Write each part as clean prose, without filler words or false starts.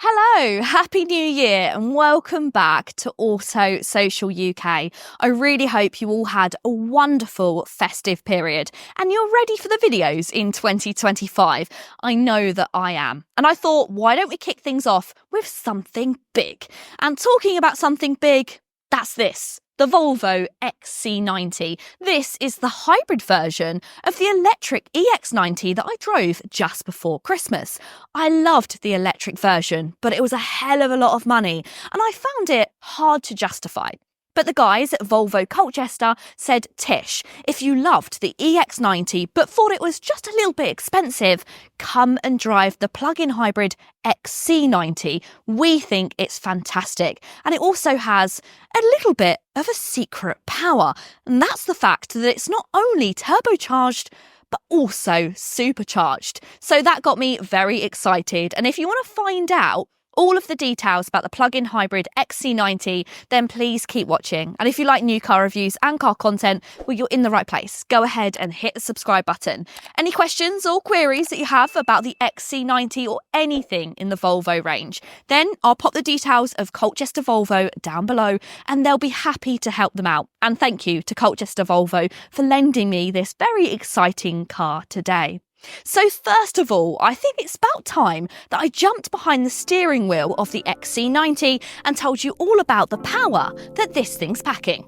Hello, Happy New Year and welcome back to Auto Social UK. I really hope you all had a wonderful festive period and you're ready for the videos in 2025. I know that I am. And I thought, why don't we kick things off with something big? And talking about something big, that's this. The Volvo XC90. This is the hybrid version of the electric EX90 that I drove just before Christmas. I loved the electric version, but it was a hell of a lot of money, and I found it hard to justify. But the guys at Volvo Colchester said, Tish, if you loved the EX90 but thought it was just a little bit expensive, come and drive the plug-in hybrid XC90. We think it's fantastic. And it also has a little bit of a secret power. And that's the fact that it's not only turbocharged, but also supercharged. So that got me very excited. And if you want to find out all of the details about the plug-in hybrid XC90, then please keep watching. And if you like new car reviews and car content, well, you're in the right place. Go ahead and hit the subscribe button. Any questions or queries that you have about the XC90 or anything in the Volvo range, then I'll pop the details of Colchester Volvo down below and they'll be happy to help them out. And thank you to Colchester Volvo for lending me this very exciting car today. So first of all, I think it's about time that I jumped behind the steering wheel of the XC90 and told you all about the power that this thing's packing.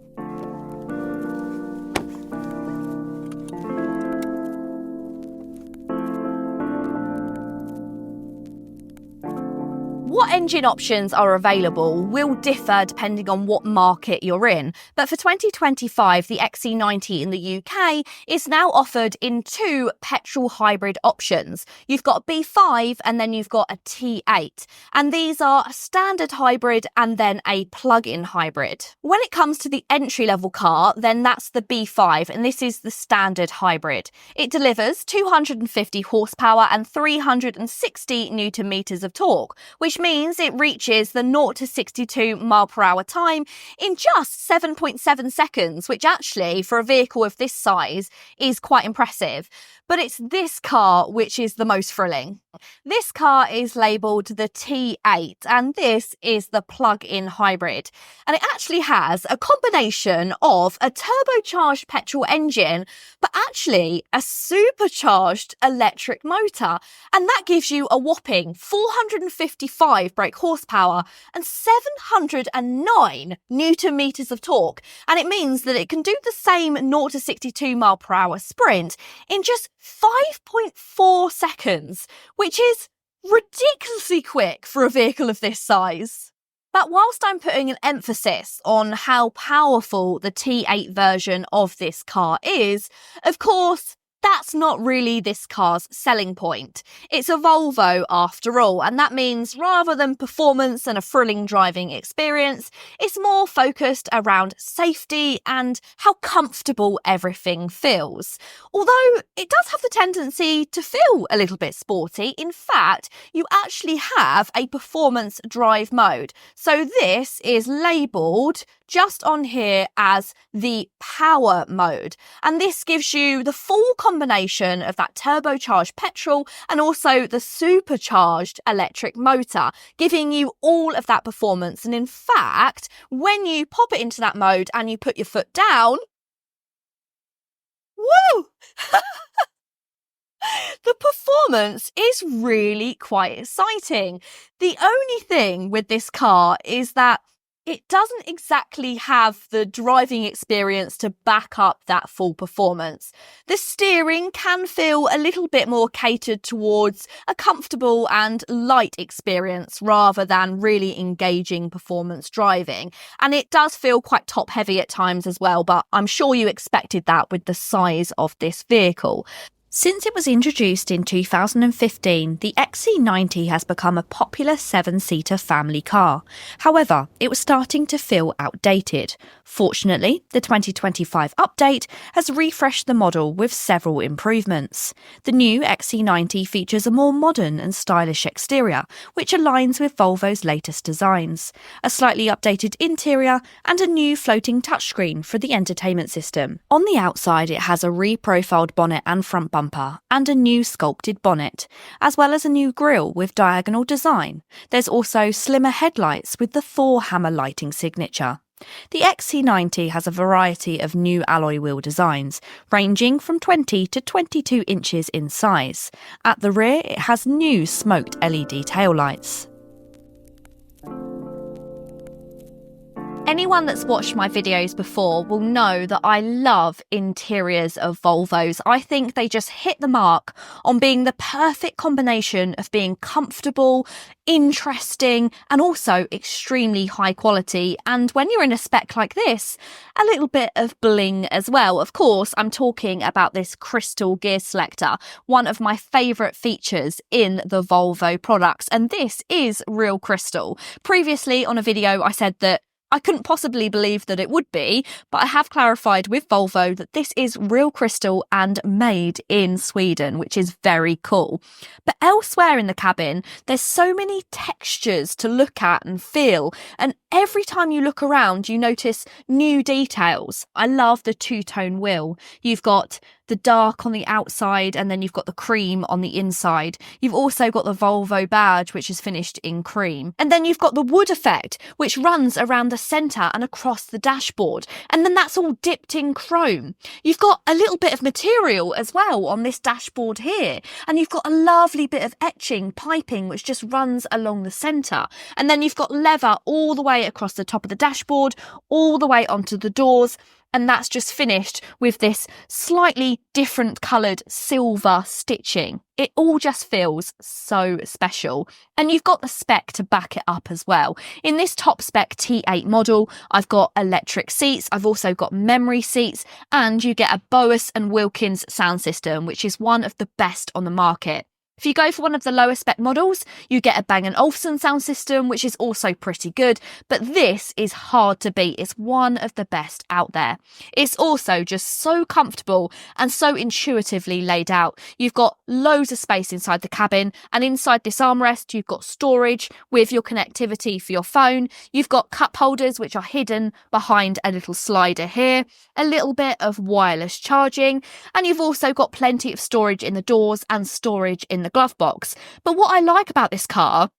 What engine options are available will differ depending on what market you're in, but for 2025, the XC90 in the UK is now offered in two petrol hybrid options. You've got a B5 and then you've got a T8, and these are a standard hybrid and then a plug-in hybrid. When it comes to the entry-level car, then that's the B5, and this is the standard hybrid. It delivers 250 horsepower and 360 newton meters of torque, which means it reaches the 0 to 62 mile per hour time in just 7.7 seconds, which actually for a vehicle of this size is quite impressive. But it's this car which is the most thrilling. This car is labelled the T8 and this is the plug-in hybrid. And it actually has a combination of a turbocharged petrol engine, but actually a supercharged electric motor. And that gives you a whopping 455 brake horsepower and 709 newton meters of torque. And it means that it can do the same 0 to 62 mile per hour sprint in just 5.4 seconds, which is ridiculously quick for a vehicle of this size. But whilst I'm putting an emphasis on how powerful the T8 version of this car is, of course, that's not really this car's selling point. It's a Volvo after all, and that means rather than performance and a thrilling driving experience, it's more focused around safety and how comfortable everything feels. Although it does have the tendency to feel a little bit sporty. In fact, you actually have a performance drive mode. So this is labelled just on here as the power mode. And this gives you the full combination of that turbocharged petrol and also the supercharged electric motor, giving you all of that performance. And in fact, when you pop it into that mode and you put your foot down, woo! The performance is really quite exciting. The only thing with this car is that it doesn't exactly have the driving experience to back up that full performance. The steering can feel a little bit more catered towards a comfortable and light experience rather than really engaging performance driving. And it does feel quite top heavy at times as well, but I'm sure you expected that with the size of this vehicle. Since it was introduced in 2015, the XC90 has become a popular 7-seater family car. However, it was starting to feel outdated. Fortunately, the 2025 update has refreshed the model with several improvements. The new XC90 features a more modern and stylish exterior, which aligns with Volvo's latest designs, a slightly updated interior, and a new floating touchscreen for the entertainment system. On the outside, it has a reprofiled bonnet and front bumper and a new sculpted bonnet, as well as a new grille with diagonal design. There's also slimmer headlights with the Thor hammer lighting signature. The XC90 has a variety of new alloy wheel designs, ranging from 20 to 22 inches in size. At the rear, it has new smoked LED taillights. Anyone that's watched my videos before will know that I love interiors of Volvos. I think they just hit the mark on being the perfect combination of being comfortable, interesting, and also extremely high quality. And when you're in a spec like this, a little bit of bling as well. Of course, I'm talking about this crystal gear selector, one of my favourite features in the Volvo products. And this is real crystal. Previously on a video, I said that I couldn't possibly believe that it would be, but I have clarified with Volvo that this is real crystal and made in Sweden, which is very cool. But elsewhere in the cabin, there's so many textures to look at and feel, and every time you look around, you notice new details. I love the two-tone wheel. You've got the dark on the outside, and then you've got the cream on the inside. You've also got the Volvo badge, which is finished in cream. And then you've got the wood effect, which runs around the centre and across the dashboard. And then that's all dipped in chrome. You've got a little bit of material as well on this dashboard here. And you've got a lovely bit of etching, piping, which just runs along the centre. And then you've got leather all the way across the top of the dashboard, all the way onto the doors. And that's just finished with this slightly different coloured silver stitching. It all just feels so special. And you've got the spec to back it up as well. In this top spec T8 model, I've got electric seats, I've also got memory seats, and you get a Bose and Wilkins sound system, which is one of the best on the market. If you go for one of the lower spec models, you get a Bang & Olufsen sound system, which is also pretty good, but this is hard to beat. It's one of the best out there. It's also just so comfortable and so intuitively laid out. You've got loads of space inside the cabin, and inside this armrest, you've got storage with your connectivity for your phone. You've got cup holders, which are hidden behind a little slider here, a little bit of wireless charging, and you've also got plenty of storage in the doors and storage in the glove box. But what I like about this car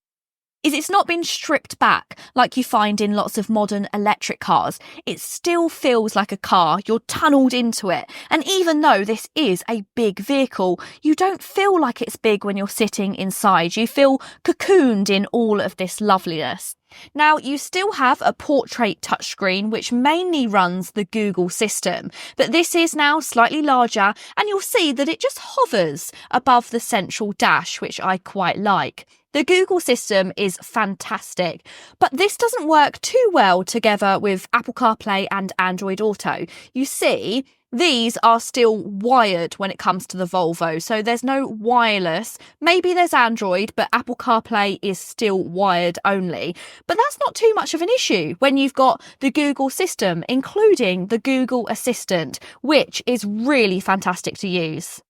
is it's not been stripped back like you find in lots of modern electric cars. It still feels like a car. You're tunnelled into it. And even though this is a big vehicle, you don't feel like it's big when you're sitting inside. You feel cocooned in all of this loveliness. Now, you still have a portrait touchscreen, which mainly runs the Google system, but this is now slightly larger, and you'll see that it just hovers above the central dash, which I quite like. The Google system is fantastic, but this doesn't work too well together with Apple CarPlay and Android Auto. You see, these are still wired when it comes to the Volvo, so there's no wireless. Maybe there's Android, but Apple CarPlay is still wired only. But that's not too much of an issue when you've got the Google system, including the Google Assistant, which is really fantastic to use.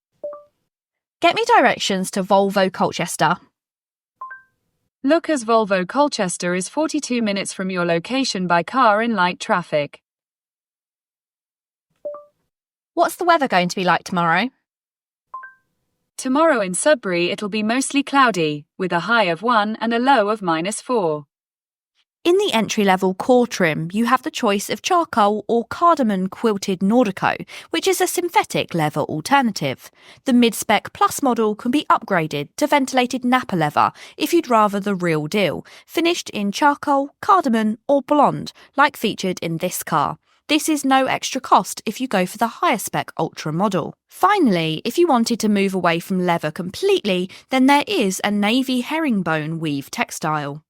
Get me directions to Volvo Colchester. Lookers Volvo Colchester is 42 minutes from your location by car in light traffic. What's the weather going to be like tomorrow? Tomorrow in Sudbury it'll be mostly cloudy, with a high of 1 and a low of -4. In the entry-level core trim, you have the choice of charcoal or cardamom quilted Nordico, which is a synthetic leather alternative. The mid-spec Plus model can be upgraded to ventilated Napa leather if you'd rather the real deal, finished in charcoal, cardamom or blonde, like featured in this car. This is no extra cost if you go for the higher spec Ultra model. Finally, if you wanted to move away from leather completely, then there is a navy herringbone weave textile.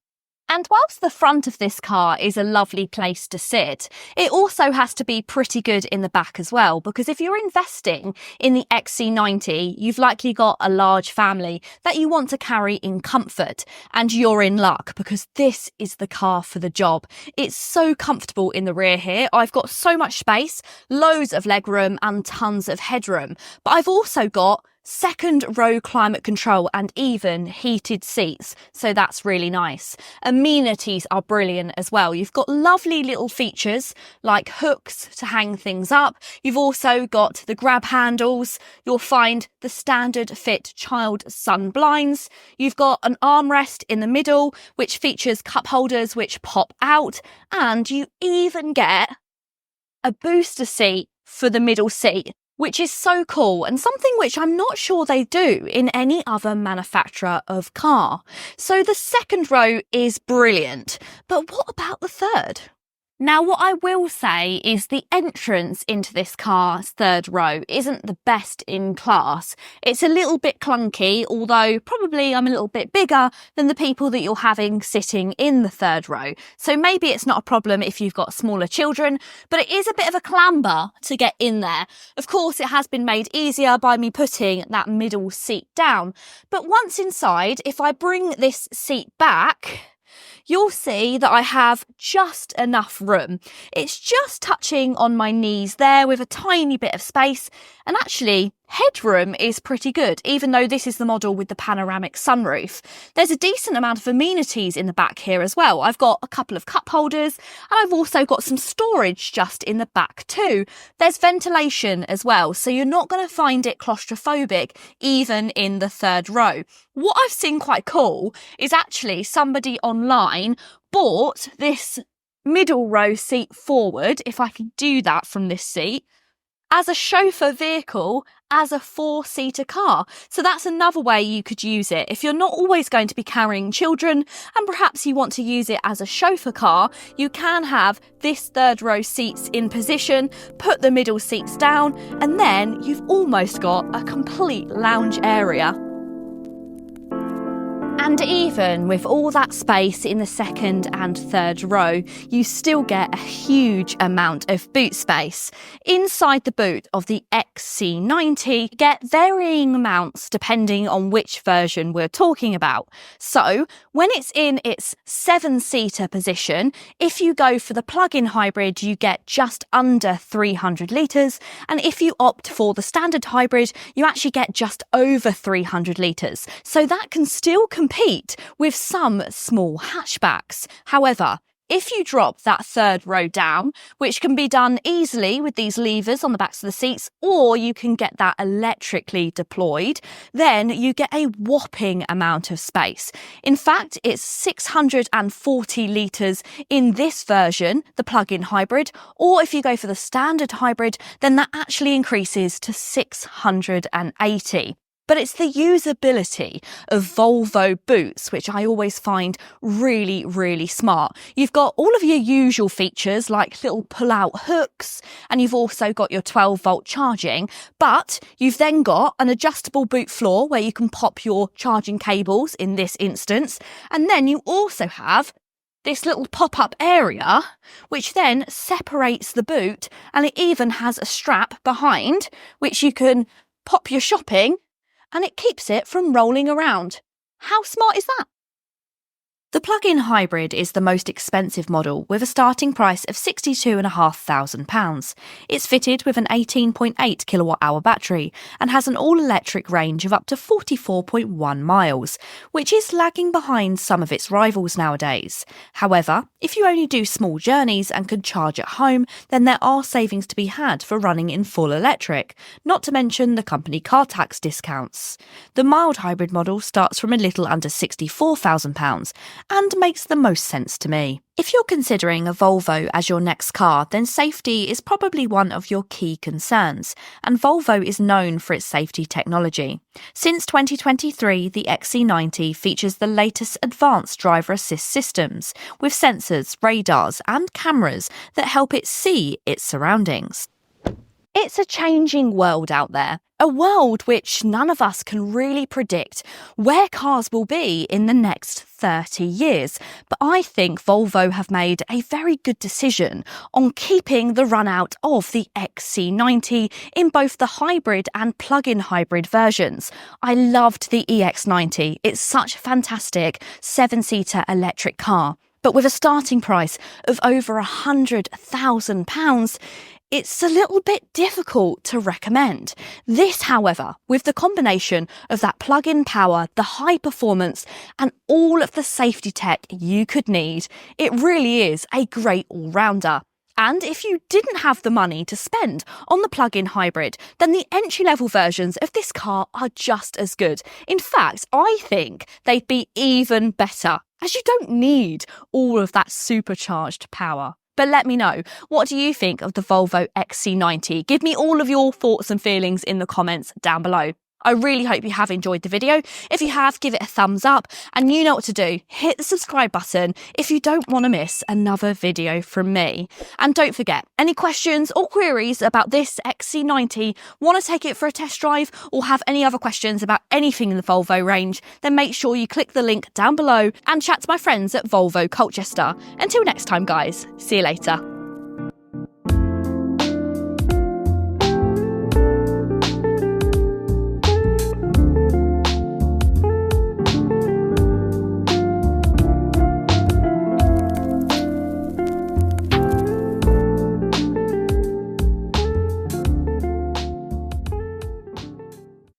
And whilst the front of this car is a lovely place to sit, it also has to be pretty good in the back as well, because if you're investing in the XC90, you've likely got a large family that you want to carry in comfort, and you're in luck because this is the car for the job. It's so comfortable in the rear here. I've got so much space, loads of legroom and tons of headroom, but I've also got second row climate control and even heated seats, so that's really nice. Amenities are brilliant as well. You've got lovely little features like hooks to hang things up. You've also got the grab handles. You'll find the standard fit child sun blinds. You've got an armrest in the middle which features cup holders which pop out, and you even get a booster seat for the middle seat, which is so cool and something which I'm not sure they do in any other manufacturer of car. So the second row is brilliant, but what about the third? Now, what I will say is the entrance into this car's third row isn't the best in class. It's a little bit clunky, although probably I'm a little bit bigger than the people that you're having sitting in the third row. So maybe it's not a problem if you've got smaller children, but it is a bit of a clamber to get in there. Of course, it has been made easier by me putting that middle seat down. But once inside, if I bring this seat back, you'll see that I have just enough room. It's just touching on my knees there with a tiny bit of space, and actually headroom is pretty good, even though this is the model with the panoramic sunroof. There's a decent amount of amenities in the back here as well. I've got a couple of cup holders, and I've also got some storage just in the back too. There's ventilation as well, so you're not going to find it claustrophobic even in the third row. What I've seen quite cool is actually somebody online bought this middle row seat forward, if I can do that from this seat, as a chauffeur vehicle, as a four-seater car. So that's another way you could use it. If you're not always going to be carrying children and perhaps you want to use it as a chauffeur car, you can have this third row seats in position, put the middle seats down, and then you've almost got a complete lounge area. And even with all that space in the second and third row, you still get a huge amount of boot space. Inside the boot of the XC90, you get varying amounts depending on which version we're talking about. So when it's in its 7-seater position, if you go for the plug-in hybrid, you get just under 300 litres. And if you opt for the standard hybrid, you actually get just over 300 litres. So that can still compete with some small hatchbacks. However, if you drop that third row down, which can be done easily with these levers on the backs of the seats, or you can get that electrically deployed, then you get a whopping amount of space. In fact, it's 640 litres in this version, the plug-in hybrid, or if you go for the standard hybrid, then that actually increases to 680. But it's the usability of Volvo boots, which I always find really, really smart. You've got all of your usual features like little pull-out hooks, and you've also got your 12-volt charging, but you've then got an adjustable boot floor where you can pop your charging cables in this instance, and then you also have this little pop-up area which then separates the boot, and it even has a strap behind which you can pop your shopping and it keeps it from rolling around. How smart is that? The plug-in hybrid is the most expensive model with a starting price of £62,500. It's fitted with an 18.8 kilowatt-hour battery and has an all-electric range of up to 44.1 miles, which is lagging behind some of its rivals nowadays. However, if you only do small journeys and can charge at home, then there are savings to be had for running in full electric, not to mention the company car tax discounts. The mild hybrid model starts from a little under £64,000 and makes the most sense to me. If you're considering a Volvo as your next car, then safety is probably one of your key concerns, and Volvo is known for its safety technology. Since 2023, the XC90 features the latest advanced driver assist systems, with sensors, radars and cameras that help it see its surroundings. It's a changing world out there, a world which none of us can really predict where cars will be in the next 30 years. But I think Volvo have made a very good decision on keeping the run out of the XC90 in both the hybrid and plug-in hybrid versions. I loved the EX90. It's such a fantastic 7-seater electric car. But with a starting price of over £100,000, it's a little bit difficult to recommend. This, however, with the combination of that plug-in power, the high performance, and all of the safety tech you could need, it really is a great all-rounder. And if you didn't have the money to spend on the plug-in hybrid, then the entry-level versions of this car are just as good. In fact, I think they'd be even better, as you don't need all of that supercharged power. But let me know, what do you think of the Volvo XC90? Give me all of your thoughts and feelings in the comments down below. I really hope you have enjoyed the video. If you have, give it a thumbs up, and you know what to do. Hit the subscribe button if you don't want to miss another video from me. And don't forget, any questions or queries about this XC90, want to take it for a test drive, or have any other questions about anything in the Volvo range, then make sure you click the link down below and chat to my friends at Volvo Colchester. Until next time, guys, see you later.